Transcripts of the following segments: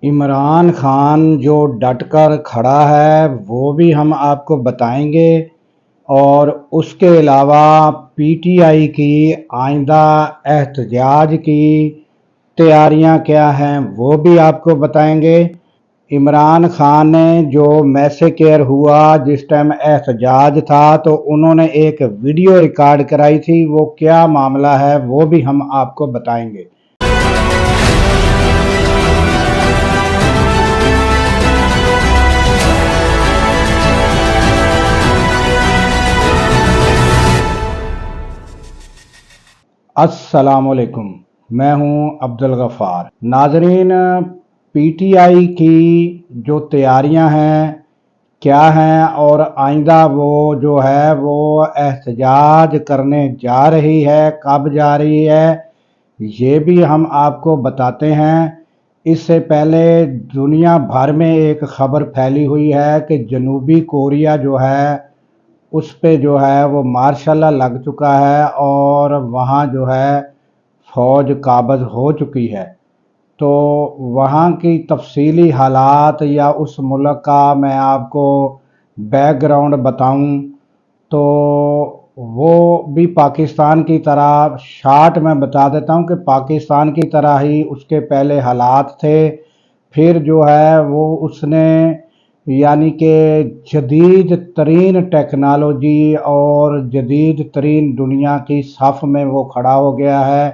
عمران خان جو ڈٹ کر کھڑا ہے وہ بھی ہم آپ کو بتائیں گے، اور اس کے علاوہ پی ٹی آئی کی آئندہ احتجاج کی تیاریاں کیا ہیں وہ بھی آپ کو بتائیں گے۔ عمران خان نے جو میسیکیئر ہوا جس ٹائم احتجاج تھا تو انہوں نے ایک ویڈیو ریکارڈ کرائی تھی، وہ کیا معاملہ ہے وہ بھی ہم آپ کو بتائیں گے۔ السلام علیکم، میں ہوں عبدالغفار۔ ناظرین، پی ٹی آئی کی جو تیاریاں ہیں کیا ہیں، اور آئندہ وہ جو ہے وہ احتجاج کرنے جا رہی ہے، کب جا رہی ہے یہ بھی ہم آپ کو بتاتے ہیں۔ اس سے پہلے دنیا بھر میں ایک خبر پھیلی ہوئی ہے کہ جنوبی کوریا جو ہے اس پہ جو ہے وہ مارشل لا لگ چکا ہے اور وہاں جو ہے فوج قابض ہو چکی ہے۔ تو وہاں کی تفصیلی حالات یا اس ملک کا میں آپ کو بیک گراؤنڈ بتاؤں تو وہ بھی پاکستان کی طرح شارٹ میں بتا دیتا ہوں کہ پاکستان کی طرح ہی اس کے پہلے حالات تھے۔ پھر جو ہے وہ اس نے یعنی کہ جدید ترین ٹیکنالوجی اور جدید ترین دنیا کی صف میں وہ کھڑا ہو گیا ہے،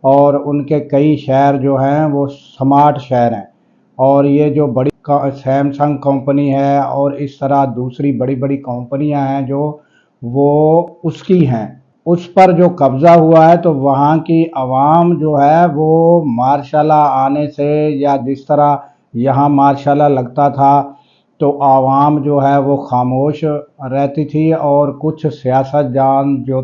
اور ان کے کئی شہر جو ہیں وہ سمارٹ شہر ہیں، اور یہ جو بڑی سیمسنگ کمپنی ہے اور اس طرح دوسری بڑی بڑی کمپنیاں ہیں جو وہ اس کی ہیں، اس پر جو قبضہ ہوا ہے تو وہاں کی عوام جو ہے وہ مارشل لا آنے سے یا جس طرح یہاں مارشل لا لگتا تھا تو عوام جو ہے وہ خاموش رہتی تھی، اور کچھ سیاست جان جو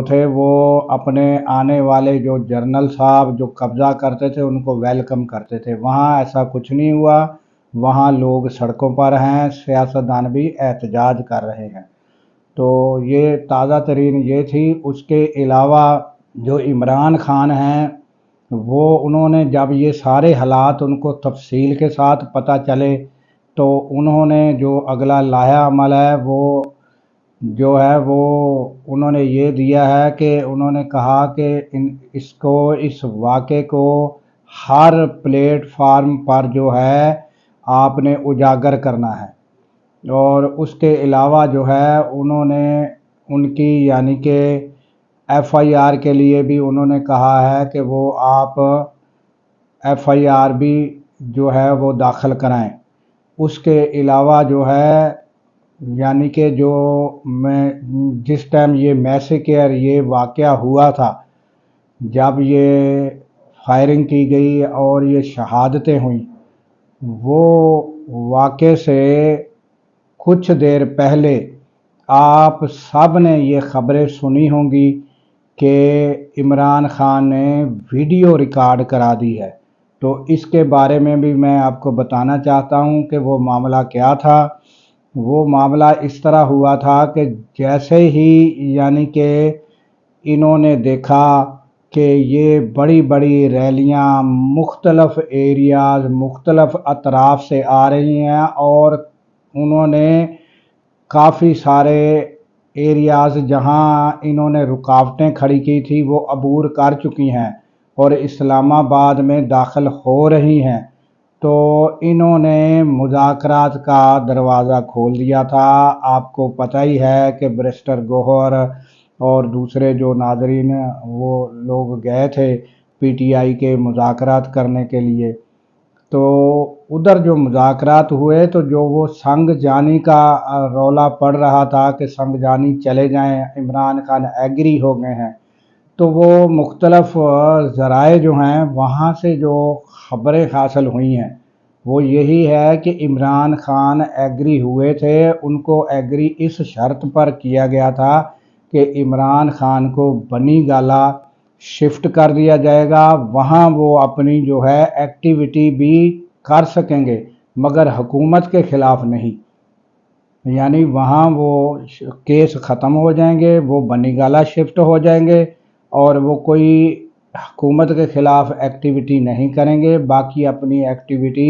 تھے وہ اپنے آنے والے جو جنرل صاحب جو قبضہ کرتے تھے ان کو ویلکم کرتے تھے۔ وہاں ایسا کچھ نہیں ہوا، وہاں لوگ سڑکوں پر ہیں، سیاستدان بھی احتجاج کر رہے ہیں۔ تو یہ تازہ ترین یہ تھی۔ اس کے علاوہ جو عمران خان ہیں وہ انہوں نے جب یہ سارے حالات ان کو تفصیل کے ساتھ پتہ چلے تو انہوں نے جو اگلا لایا عمل ہے وہ جو ہے وہ انہوں نے یہ دیا ہے کہ انہوں نے کہا کہ اس واقعے کو ہر پلیٹ فارم پر جو ہے آپ نے اجاگر کرنا ہے، اور اس کے علاوہ جو ہے انہوں نے ان کی یعنی کہ ایف آئی آر کے لیے بھی انہوں نے کہا ہے کہ وہ آپ ایف آئی آر بھی جو ہے وہ داخل کرائیں۔ اس کے علاوہ جو ہے یعنی کہ جو میں جس ٹائم یہ میسیکیئر یہ واقعہ ہوا تھا، جب یہ فائرنگ کی گئی اور یہ شہادتیں ہوئیں، وہ واقعے سے کچھ دیر پہلے آپ سب نے یہ خبریں سنی ہوں گی کہ عمران خان نے ویڈیو ریکارڈ کرا دی ہے۔ تو اس کے بارے میں بھی میں آپ کو بتانا چاہتا ہوں کہ وہ معاملہ کیا تھا۔ وہ معاملہ اس طرح ہوا تھا کہ جیسے ہی یعنی کہ انہوں نے دیکھا کہ یہ بڑی بڑی ریلیاں مختلف ایریاز مختلف اطراف سے آ رہی ہیں، اور انہوں نے کافی سارے ایریاز جہاں انہوں نے رکاوٹیں کھڑی کی تھی وہ عبور کر چکی ہیں اور اسلام آباد میں داخل ہو رہی ہیں۔ تو انہوں نے مذاکرات کا دروازہ کھول دیا تھا۔ آپ کو پتہ ہی ہے کہ بیرسٹر گوہر اور دوسرے جو ناظرین وہ لوگ گئے تھے پی ٹی آئی کے مذاکرات کرنے کے لیے، تو ادھر جو مذاکرات ہوئے تو جو وہ سنگ جانی کا رولا پڑ رہا تھا کہ سنگ جانی چلے جائیں، عمران خان ایگری ہو گئے ہیں، تو وہ مختلف ذرائع جو ہیں وہاں سے جو خبریں حاصل ہوئی ہیں وہ یہی ہے کہ عمران خان ایگری ہوئے تھے۔ ان کو ایگری اس شرط پر کیا گیا تھا کہ عمران خان کو بنی گالہ شفٹ کر دیا جائے گا، وہاں وہ اپنی جو ہے ایکٹیویٹی بھی کر سکیں گے مگر حکومت کے خلاف نہیں، یعنی وہاں وہ کیس ختم ہو جائیں گے، وہ بنی گالہ شفٹ ہو جائیں گے، اور وہ کوئی حکومت کے خلاف ایکٹیویٹی نہیں کریں گے، باقی اپنی ایکٹیویٹی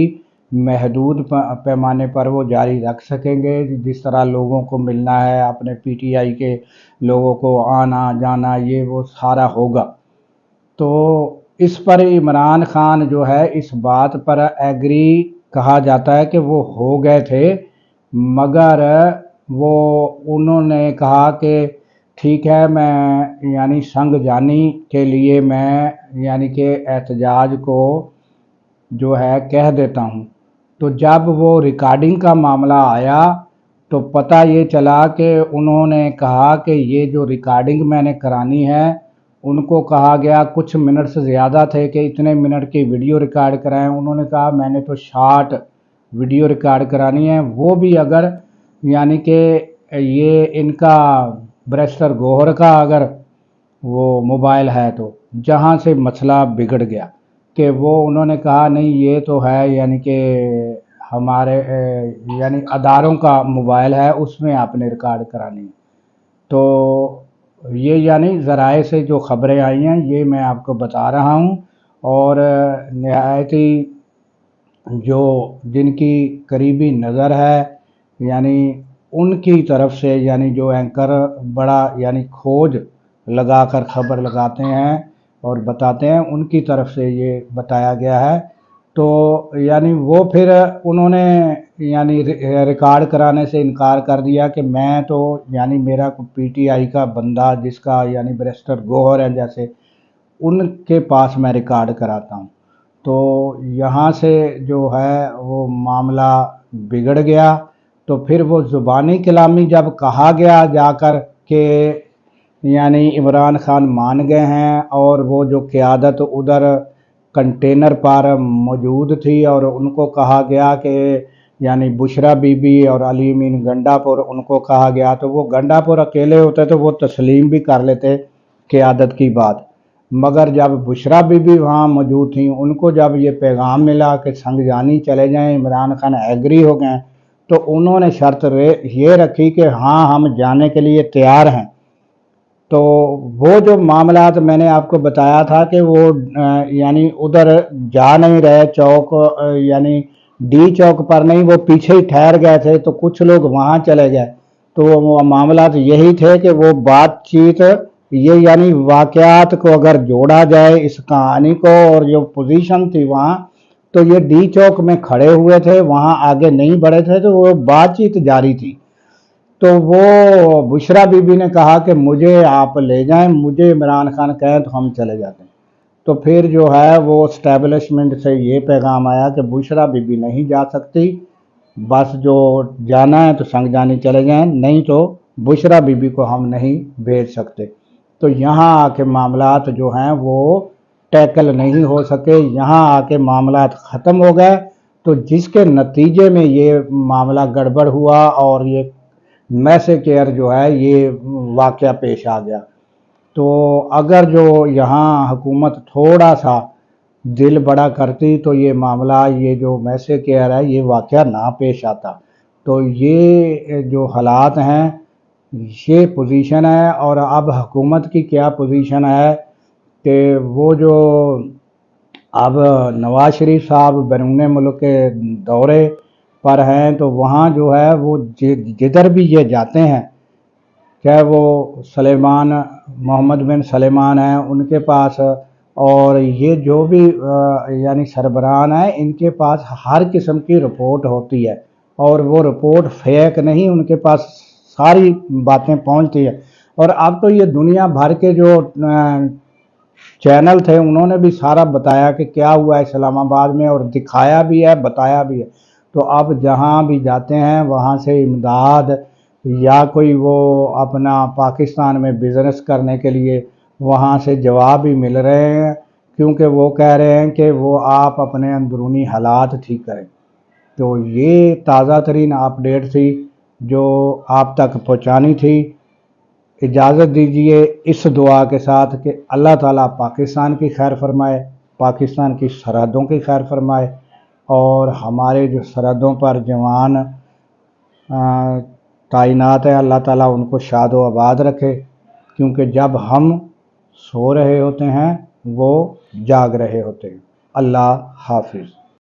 محدود پیمانے پر وہ جاری رکھ سکیں گے۔ جس طرح لوگوں کو ملنا ہے، اپنے پی ٹی آئی کے لوگوں کو آنا جانا، یہ وہ سارا ہوگا۔ تو اس پر عمران خان جو ہے اس بات پر ایگری کہا جاتا ہے کہ وہ ہو گئے تھے، مگر وہ انہوں نے کہا کہ ٹھیک ہے، میں یعنی سنگ جانی کے لیے میں یعنی کہ احتجاج کو جو ہے کہہ دیتا ہوں۔ تو جب وہ ریکارڈنگ کا معاملہ آیا تو پتہ یہ چلا کہ انہوں نے کہا کہ یہ جو ریکارڈنگ میں نے کرانی ہے، ان کو کہا گیا کچھ منٹ سے زیادہ تھے کہ اتنے منٹ کی ویڈیو ریکارڈ کرائیں۔ انہوں نے کہا میں نے تو شارٹ ویڈیو ریکارڈ کرانی ہے، وہ بھی اگر یعنی کہ یہ ان کا بریسٹر گوہر کا اگر وہ موبائل ہے، تو جہاں سے مسئلہ بگڑ گیا کہ وہ انہوں نے کہا نہیں یہ تو ہے یعنی کہ ہمارے یعنی اداروں کا موبائل ہے، اس میں آپ نے ریکارڈ کرانی ہے۔ تو یہ یعنی ذرائع سے جو خبریں آئی ہیں یہ میں آپ کو بتا رہا ہوں، اور نہایت ہی جو جن کی قریبی نظر ہے یعنی ان کی طرف سے یعنی جو اینکر بڑا یعنی کھوج لگا کر خبر لگاتے ہیں اور بتاتے ہیں، ان کی طرف سے یہ بتایا گیا ہے۔ تو یعنی وہ پھر انہوں نے یعنی ریکارڈ کرانے سے انکار کر دیا کہ میں تو یعنی میرا پی ٹی آئی کا بندہ جس کا یعنی بریسٹر گوہر ہے جیسے ان کے پاس میں ریکارڈ کراتا ہوں۔ تو یہاں سے جو ہے وہ معاملہ بگڑ گیا۔ تو پھر وہ زبانی کلامی جب کہا گیا جا کر کہ یعنی عمران خان مان گئے ہیں، اور وہ جو قیادت ادھر کنٹینر پر موجود تھی اور ان کو کہا گیا کہ یعنی بشرا بی بی اور علی امین گنڈا پور ان کو کہا گیا، تو وہ گنڈا پور اکیلے ہوتے تو وہ تسلیم بھی کر لیتے قیادت کی بات، مگر جب بشرا بی بی وہاں موجود تھیں، ان کو جب یہ پیغام ملا کہ سنگ جانی چلے جائیں، عمران خان ایگری ہو گئے، تو انہوں نے شرط یہ رکھی کہ ہاں ہم جانے کے لیے تیار ہیں۔ تو وہ جو معاملات میں نے آپ کو بتایا تھا کہ وہ یعنی ادھر جا نہیں رہے چوک یعنی ڈی چوک پر نہیں، وہ پیچھے ہی ٹھہر گئے تھے، تو کچھ لوگ وہاں چلے گئے۔ تو وہ معاملات یہی تھے کہ وہ بات چیت یہ یعنی واقعات کو اگر جوڑا جائے اس کہانی کو، اور جو پوزیشن تھی وہاں، تو یہ ڈی چوک میں کھڑے ہوئے تھے، وہاں آگے نہیں بڑھے تھے، تو وہ بات چیت جاری تھی۔ تو وہ بشرا بی بی نے کہا کہ مجھے آپ لے جائیں، مجھے عمران خان کہیں تو ہم چلے جاتے ہیں۔ تو پھر جو ہے وہ اسٹیبلشمنٹ سے یہ پیغام آیا کہ بشرا بی بی نہیں جا سکتی، بس جو جانا ہے تو سنگ جانی چلے جائیں، نہیں تو بشرا بی بی کو ہم نہیں بھیج سکتے۔ تو یہاں آ کے معاملات جو ہیں وہ ٹیکل نہیں ہو سکے، یہاں آ کے معاملات ختم ہو گئے۔ تو جس کے نتیجے میں یہ معاملہ گڑبڑ ہوا اور یہ میسے کیئر جو ہے یہ واقعہ پیش آ گیا۔ تو اگر جو یہاں حکومت تھوڑا سا دل بڑا کرتی تو یہ معاملہ یہ جو میسے کیئر ہے یہ واقعہ نہ پیش آتا۔ تو یہ جو حالات ہیں یہ پوزیشن ہے، اور اب حکومت کی کیا پوزیشن ہے کہ وہ جو اب نواز شریف صاحب بیرون ملک کے دورے پر ہیں، تو وہاں جو ہے وہ جدھر بھی یہ جاتے ہیں، چاہے وہ سلیمان محمد بن سلیمان ہیں ان کے پاس، اور یہ جو بھی یعنی سربراہان ہیں ان کے پاس ہر قسم کی رپورٹ ہوتی ہے، اور وہ رپورٹ فیک نہیں، ان کے پاس ساری باتیں پہنچتی ہے۔ اور اب تو یہ دنیا بھر کے جو چینل تھے انہوں نے بھی سارا بتایا کہ کیا ہوا ہے اسلام آباد میں، اور دکھایا بھی ہے بتایا بھی ہے۔ تو اب جہاں بھی جاتے ہیں وہاں سے امداد یا کوئی وہ اپنا پاکستان میں بزنس کرنے کے لیے وہاں سے جواب بھی مل رہے ہیں، کیونکہ وہ کہہ رہے ہیں کہ وہ آپ اپنے اندرونی حالات ٹھیک کریں۔ تو یہ تازہ ترین اپڈیٹ تھی جو آپ تک پہنچانی تھی۔ اجازت دیجیے اس دعا کے ساتھ کہ اللہ تعالیٰ پاکستان کی خیر فرمائے، پاکستان کی سرحدوں کی خیر فرمائے، اور ہمارے جو سرحدوں پر جوان تعینات ہیں اللہ تعالیٰ ان کو شاد و آباد رکھے، کیونکہ جب ہم سو رہے ہوتے ہیں وہ جاگ رہے ہوتے ہیں۔ اللہ حافظ۔